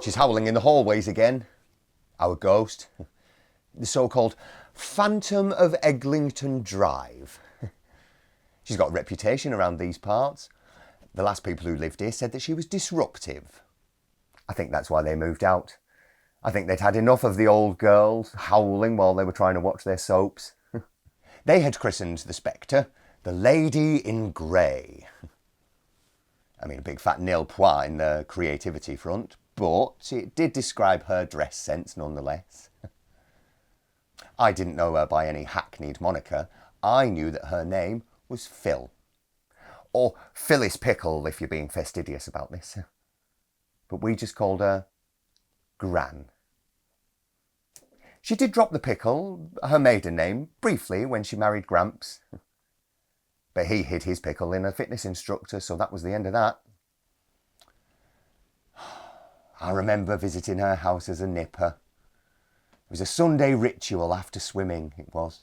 She's howling in the hallways again. Our ghost. The so-called Phantom of Eglington Drive. She's got a reputation around these parts. The last people who lived here said that she was disruptive. I think that's why they moved out. I think they'd had enough of the old girls howling while they were trying to watch their soaps. They had christened the spectre the Lady in Grey. I mean, a big fat nil point in the creativity front, but it did describe her dress sense nonetheless. I didn't know her by any hackneyed moniker. I knew that her name was Phil. Or Phyllis Pickle, if you're being fastidious about this. But we just called her Gran. She did drop the pickle, her maiden name, briefly when she married Gramps. But he hid his pickle in a fitness instructor, so that was the end of that. I remember visiting her house as a nipper. It was a Sunday ritual after swimming, it was.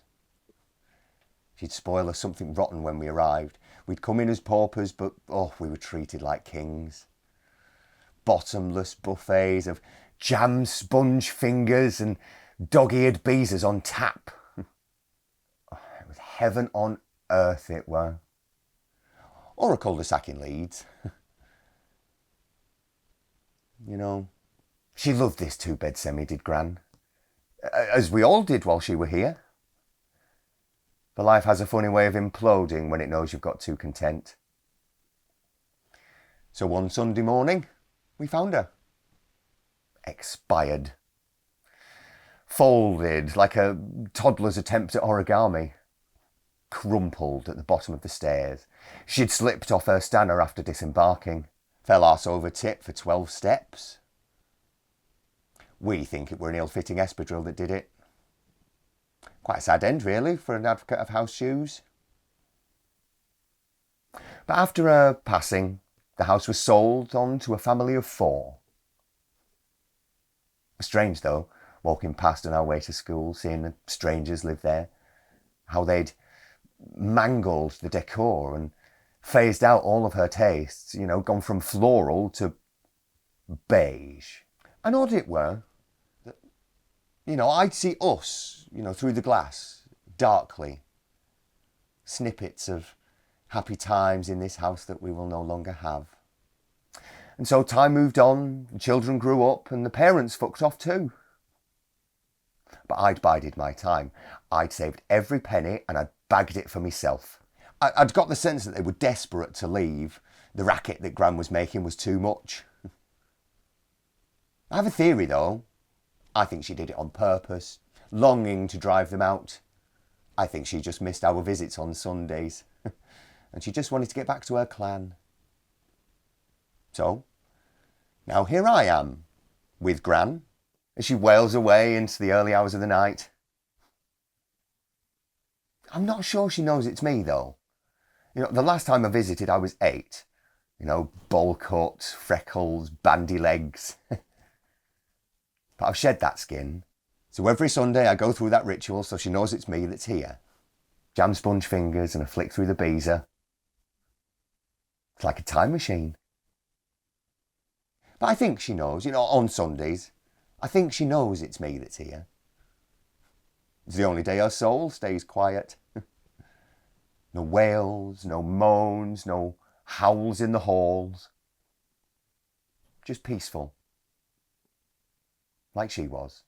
She'd spoil us something rotten when we arrived. We'd come in as paupers, but we were treated like kings. Bottomless buffets of jam sponge fingers and dog-eared beezers on tap. It was heaven on earth, it were. Or a cul-de-sac in Leeds. You know, she loved this two-bed semi, did Gran. As we all did while she were here. But life has a funny way of imploding when it knows you've got too content. So one Sunday morning, we found her. Expired. Folded like a toddler's attempt at origami. Crumpled at the bottom of the stairs. She'd slipped off her stanner after disembarking. Fell arse over tit for 12 steps. We think it were an ill-fitting espadrille that did it. Quite a sad end, really, for an advocate of house shoes. But after her passing, the house was sold on to a family of 4. Strange, though, walking past on our way to school, seeing the strangers live there. How they'd mangled the decor and phased out all of her tastes, you know, gone from floral to beige. And odd it were that, you know, I'd see us, you know, through the glass, darkly. Snippets of happy times in this house that we will no longer have. And so time moved on, the children grew up, and the parents fucked off too. But I'd bided my time. I'd saved every penny and I'd bagged it for myself. I'd got the sense that they were desperate to leave. The racket that Gran was making was too much. I have a theory, though. I think she did it on purpose, longing to drive them out. I think she just missed our visits on Sundays. And she just wanted to get back to her clan. So, now here I am, with Gran, as she wails away into the early hours of the night. I'm not sure she knows it's me, though. You know, the last time I visited, I was 8. You know, bowl cut, freckles, bandy legs. But I've shed that skin. So every Sunday I go through that ritual so she knows it's me that's here. Jam sponge fingers and a flick through the beezer. It's like a time machine. But I think she knows, you know, on Sundays. I think she knows it's me that's here. It's the only day her soul stays quiet. No wails, no moans, no howls in the halls. Just peaceful. Like she was.